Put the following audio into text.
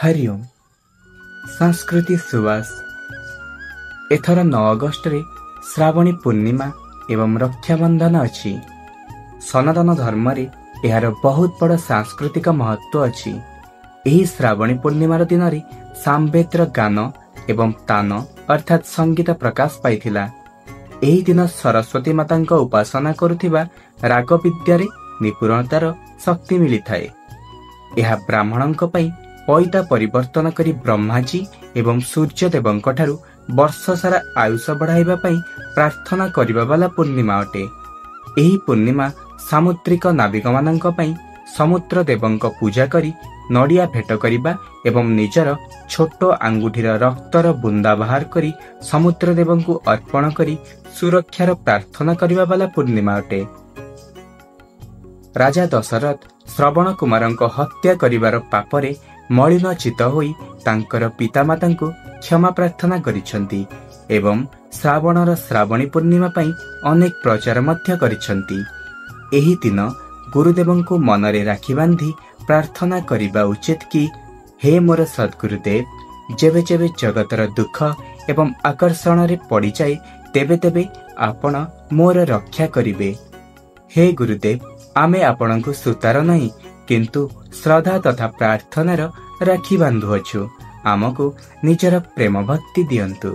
हरिओम संस्कृति सुवास एथर 9 अगस्ट रे श्रावणी पूर्णिमा एवं रक्षाबंधन अच्छी। सनातन धर्म रे यार बहुत बड़ सांस्कृतिक महत्व अच्छी। एही श्रावणी पूर्णिमार दिन रे सामवेद्र गान एवं तान अर्थात संगीत प्रकाश पाइथिला। एही दिन सरस्वती माता उपासना करुथिबा राग विद्यारे निपुणतार शक्ति मिली थाए। यह ब्राह्मणों पई पैदा परिवर्तन करी ब्रह्माजी एवं सूर्य देवों ठारू वर्ष सारा आयुष बढ़ाइबा पई प्रार्थना करिबा वाला पूर्णिमा अटे। एही पूर्णिमा सामुद्रिक नाविक मानक पई समुद्र देवों पूजा करी नड़िया भेट करिबा एवं निजर छोट आंगुठीर रक्तर बुंदा बाहर करी समुद्र देवों को अर्पण करी सुरक्षार प्रार्थना करिबा वाला पूर्णिमा अटे। राजा दशरथ श्रवण कुमारंको हत्या करिबार पापरे मलिन चित होई तांकर पितामाता को क्षमा प्रार्थना करिछंती एवं श्रावणर श्रावणी पूर्णिमा पई अनेक प्रचार मध्य करिछंती। एही दिन गुरुदेवों को मनरे राखी बांधी प्रार्थना करिबा उचित कि हे मोर सद्गुरुदेव, जेबे जेबे जगतर दुख एवं आकर्षण रे पड़ी जाए तेबे तेबे आपण मोर रक्षा करिवे। हे गुरुदेव, आमे आपणको सुतार नहीं किंतु श्रद्धा तथा प्रार्थनार राखी बांधुअछु। आमको निजर प्रेम भक्ति दियंतु।